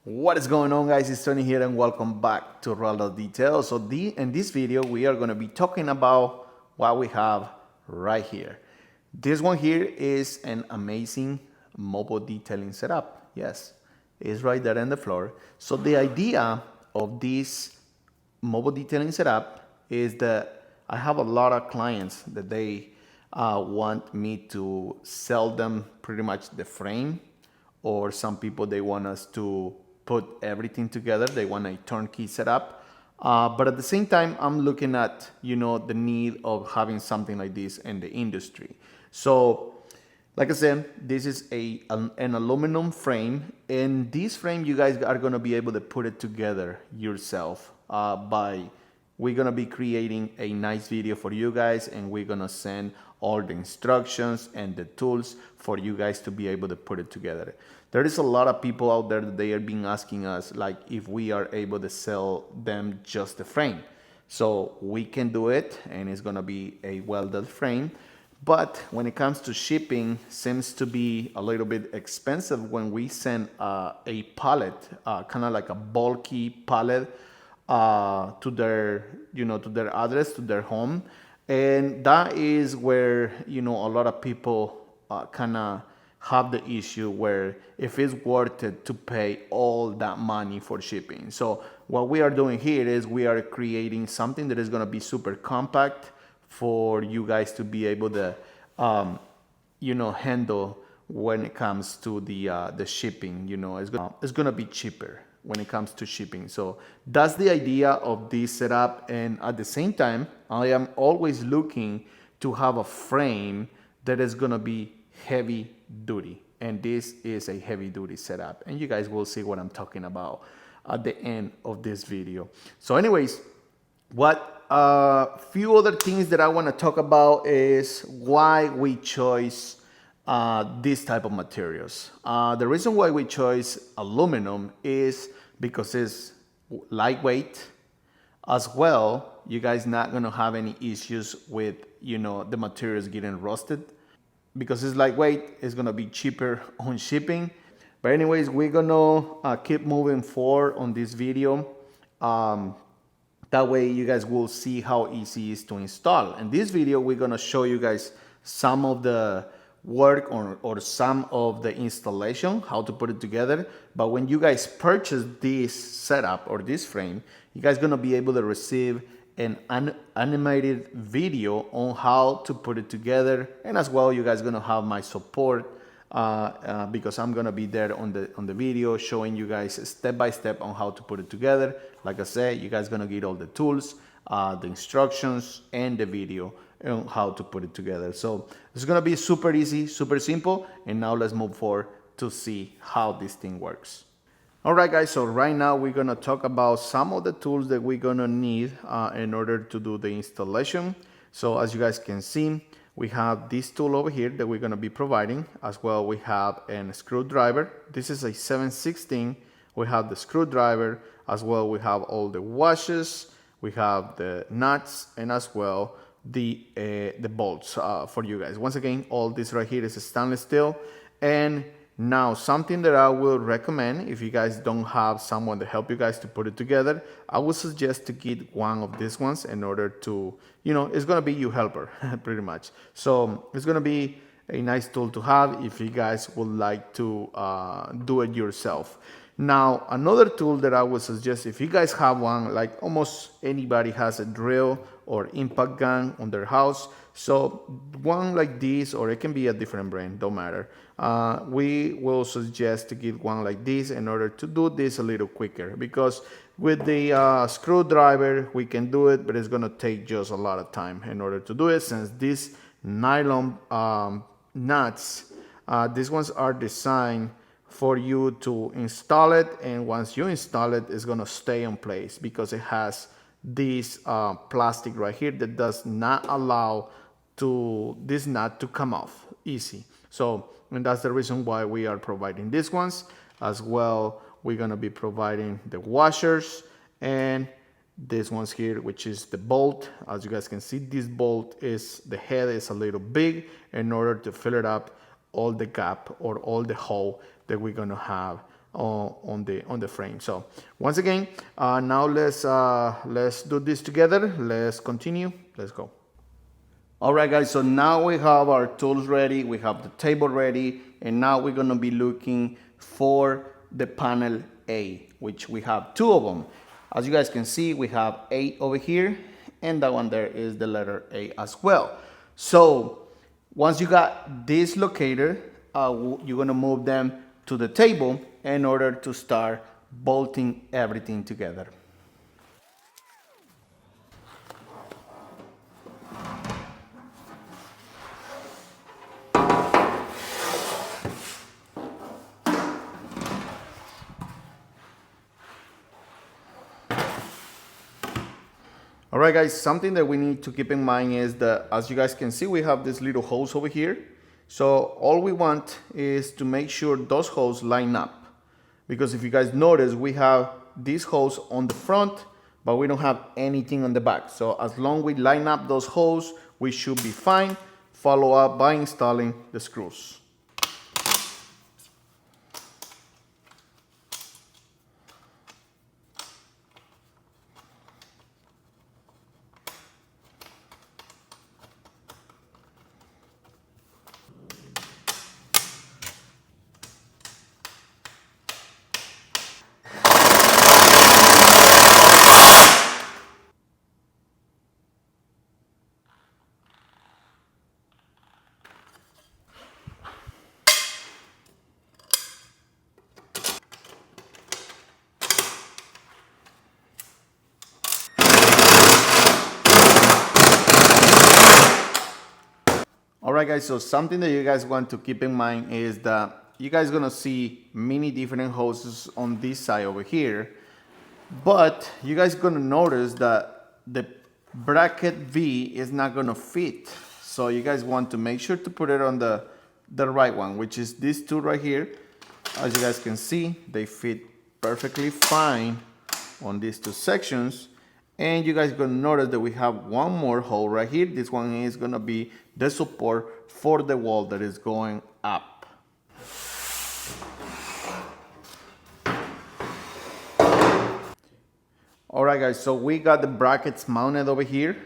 What is going on, guys? It's Tony here and welcome back to Raldas Details. In this video we are going to be talking about what we have right here. This one here is an amazing mobile detailing setup. Yes, it's right there on the floor. So the idea of this mobile detailing setup is that I have a lot of clients that they want me to sell them pretty much the frame, or some people they want us to put everything together. They want a turnkey setup, but at the same time I'm looking at the need of having something like this in the industry. So like I said, this is an aluminum frame, and this frame you guys are going to be able to put it together yourself by we're going to be creating a nice video for you guys, and we're going to send all the instructions and the tools for you guys to be able to put it together. There is a lot of people out there that they are being asking us like if we are able to sell them just the frame. So we can do it, and it's going to be a welded frame. But when it comes to shipping, seems to be a little bit expensive when we send a pallet, kind of like a bulky pallet, to their to their address, to their home. And that is where a lot of people kind of have the issue where if it's worth it to pay all that money for shipping. So what we are doing here is we are creating something that is going to be super compact for you guys to be able to handle when it comes to the shipping. It's gonna be cheaper when it comes to shipping. So that's the idea of this setup. And at the same time, I am always looking to have a frame that is gonna be heavy duty, and this is a heavy duty setup, and you guys will see what I'm talking about at the end of this video. So anyways, what few other things that I want to talk about is why we chose this type of materials. The reason why we chose aluminum is because it's lightweight. As well, you guys not gonna have any issues with the materials getting rusted. Because it's lightweight, it's gonna be cheaper on shipping. But anyways, we're gonna keep moving forward on this video. That way you guys will see how easy it is to install. In this video, we're gonna show you guys some of the work or some of the installation, how to put it together. But when you guys purchase this setup or this frame, you guys gonna be able to receive an animated video on how to put it together. And as well, you guys gonna have my support because I'm gonna be there on the video showing you guys step by step on how to put it together. Like I said, you guys gonna get all the tools, the instructions, and the video on how to put it together. So it's gonna be super easy, super simple. And now let's move forward to see how this thing works. All right, guys, so right now we're gonna talk about some of the tools that we're gonna need in order to do the installation. So as you guys can see, we have this tool over here that we're gonna be providing. As well, we have a screwdriver. This is a 7/16. We have the screwdriver. As well, we have all the washes. We have the nuts, and as well the bolts for you guys. Once again, all this right here is stainless steel. And now, something that I will recommend if you guys don't have someone to help you guys to put it together, I would suggest to get one of these ones in order to, it's going to be your helper pretty much. So it's going to be a nice tool to have if you guys would like to do it yourself. Now, another tool that I would suggest, if you guys have one, like almost anybody has a drill or impact gun on their house. So one like this, or it can be a different brand, don't matter. We will suggest to get one like this in order to do this a little quicker, because with the screwdriver we can do it, but it's gonna take just a lot of time in order to do it, since these nylon nuts, these ones are designed for you to install it, and once you install it, it's gonna stay in place because it has this plastic right here that does not allow this nut to come off easy. So, and that's the reason why we are providing these ones. As well, we're gonna be providing the washers and this ones here, which is the bolt. As you guys can see, this bolt the head is a little big in order to fill it up all the gap or all the hole that we're gonna have on the frame. So once again, now let's do this together. Let's continue. Let's go. All right, guys, so now we have our tools ready, we have the table ready, and now we're gonna be looking for the panel A, which we have two of them. As you guys can see, we have A over here, and that one there is the letter A as well. So once you got this located, you're gonna move them to the table in order to start bolting everything together. All right, guys, something that we need to keep in mind is that, as you guys can see, we have these little holes over here. So all we want is to make sure those holes line up. Because if you guys notice, we have these holes on the front, but we don't have anything on the back. So as long as we line up those holes, we should be fine. Follow up by installing the screws. Alright, guys, so something that you guys want to keep in mind is that you guys gonna see many different hoses on this side over here, but you guys gonna notice that the bracket V is not gonna fit. So you guys want to make sure to put it on the right one, which is these two right here. As you guys can see, they fit perfectly fine on these two sections. And you guys are gonna notice that we have one more hole right here. This one is gonna be the support for the wall that is going up. All right, guys, so we got the brackets mounted over here,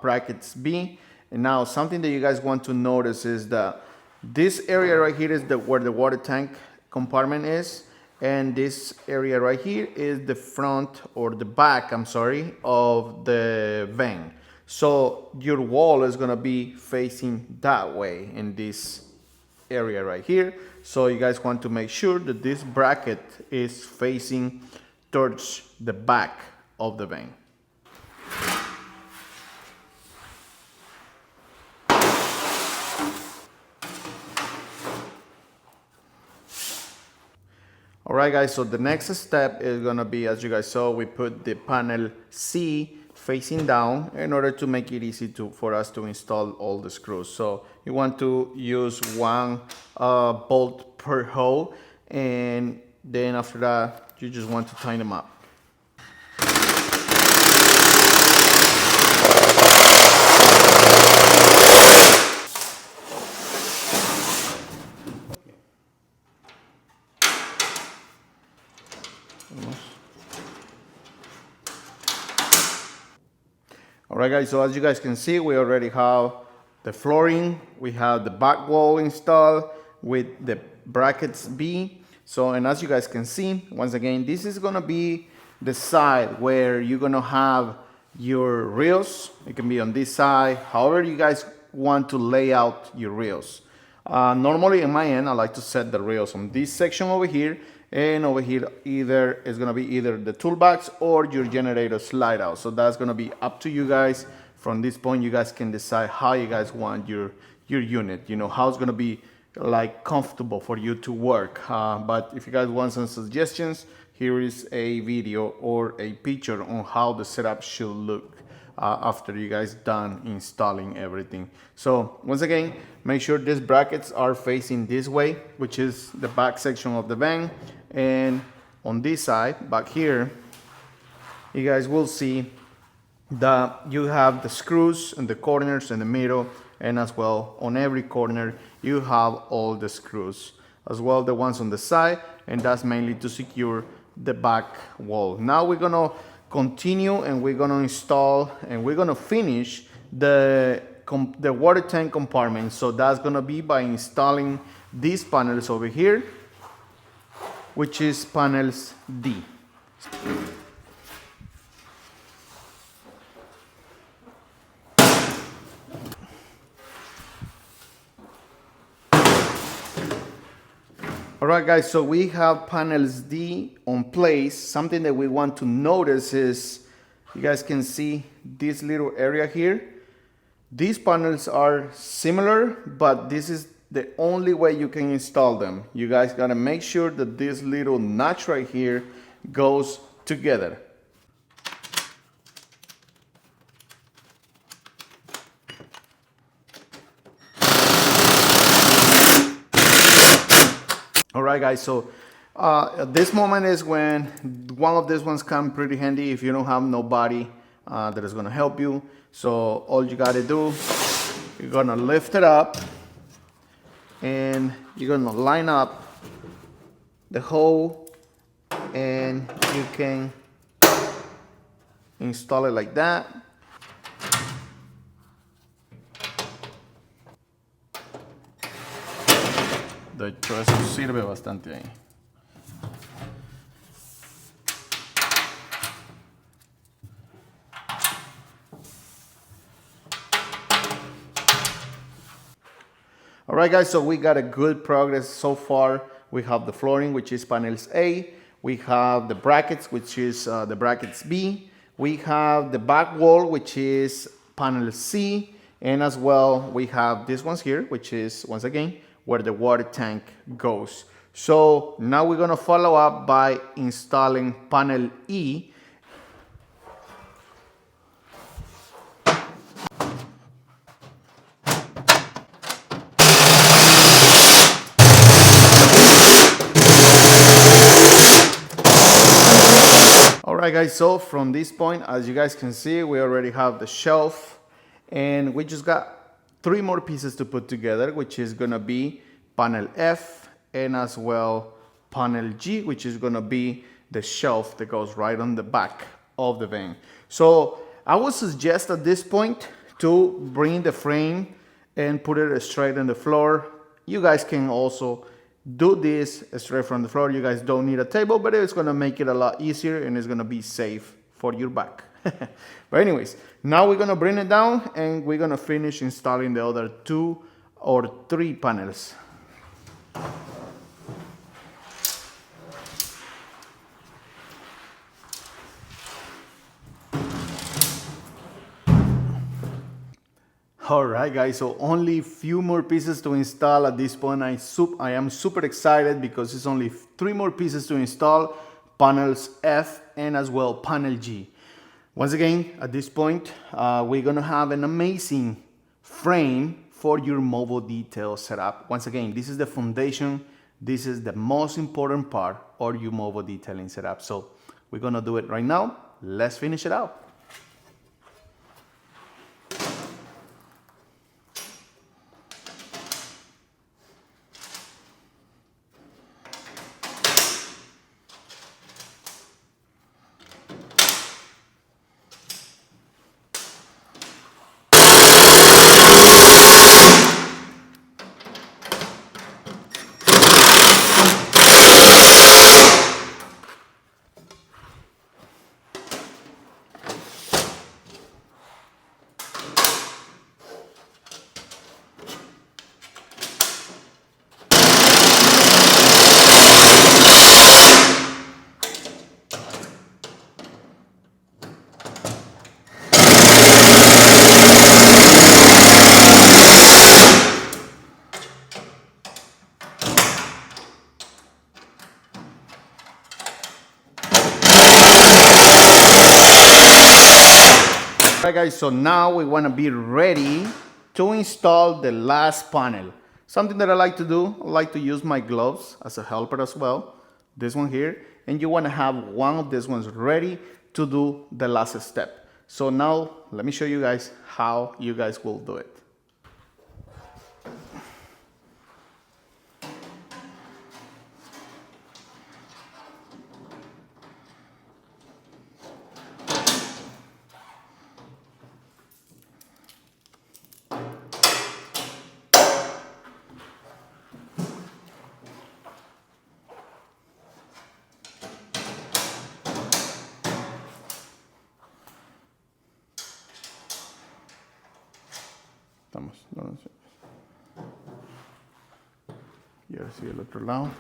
brackets B. And now something that you guys want to notice is that this area right here is where the water tank compartment is. And this area right here is the front, or the back, I'm sorry, of the vane. So your wall is gonna be facing that way in this area right here. So you guys want to make sure that this bracket is facing towards the back of the vane. All right, guys, so the next step is gonna be, as you guys saw, we put the panel C facing down in order to make it easy for us to install all the screws. So you want to use one bolt per hole, and then after that, you just want to tighten them up. All right, guys, so as you guys can see, we already have the flooring, we have the back wall installed with the brackets B. So, and as you guys can see, once again, this is gonna be the side where you're gonna have your rails. It can be on this side, however you guys want to lay out your rails. Normally in my end, I like to set the rails on this section over here, and over here either is gonna be either the toolbox or your generator slide out. So that's gonna be up to you guys. From this point, you guys can decide how you guys want your unit, you know, how it's gonna be like comfortable for you to work. But if you guys want some suggestions, here is a video or a picture on how the setup should look after you guys done installing everything. So once again, make sure these brackets are facing this way, which is the back section of the van. And on this side, back here, you guys will see that you have the screws in the corners, in the middle, and as well on every corner, you have all the screws as well the ones on the side, and that's mainly to secure the back wall. Now we're gonna continue and we're gonna install and we're gonna finish the water tank compartment. So that's gonna be by installing these panels over here, which is panels D. All right, guys, so we have panels D on place. Something that we want to notice is, you guys can see this little area here. These panels are similar, but this is the only way you can install them. You guys gotta make sure that this little notch right here goes together. All right, guys, so this moment is when one of these ones come pretty handy if you don't have nobody that is gonna help you. So all you gotta do, you're gonna lift it up and you're gonna line up the hole and you can install it like that. De hecho, eso sirve bastante ahí. All right, guys, so we got a good progress so far. We have the flooring, which is panels A. We have the brackets, which is the brackets B. We have the back wall, which is panel C. And as well, we have these ones here, which is, once again, where the water tank goes. So now we're gonna follow up by installing panel E. All right, guys, so from this point, as you guys can see, we already have the shelf and we just got 3 more pieces to put together, which is gonna be panel F and as well panel G, which is gonna be the shelf that goes right on the back of the van. So I would suggest at this point to bring the frame and put it straight on the floor. You guys can also do this straight from the floor. You guys don't need a table, but it's gonna make it a lot easier and it's gonna be safe for your back. But anyways, now we're gonna bring it down and we're gonna finish installing the other 2 or 3 panels. All right, guys, so only few more pieces to install at this point. I am super excited because it's only 3 more pieces to install, panels F and as well panel G. Once again, at this point, we're gonna have an amazing frame for your mobile detail setup. Once again, this is the foundation. This is the most important part of your mobile detailing setup. So we're gonna do it right now. Let's finish it out. Alright, guys, so now we want to be ready to install the last panel. Something that I like to do, I like to use my gloves as a helper as well. This one here, and you want to have one of these ones ready to do the last step. So now let me show you guys how you guys will do it. estamos. Y ahora sí el otro lado.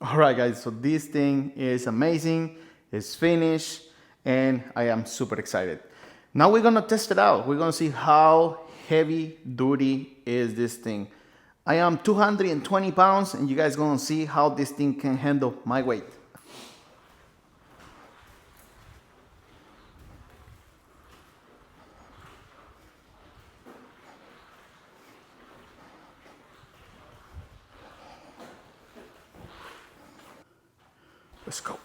All right, guys, so this thing is amazing. It's finished, and I am super excited. Now we're gonna test it out. We're gonna see how heavy duty is this thing. I am 220 pounds, and you guys gonna see how this thing can handle my weight. Let's go.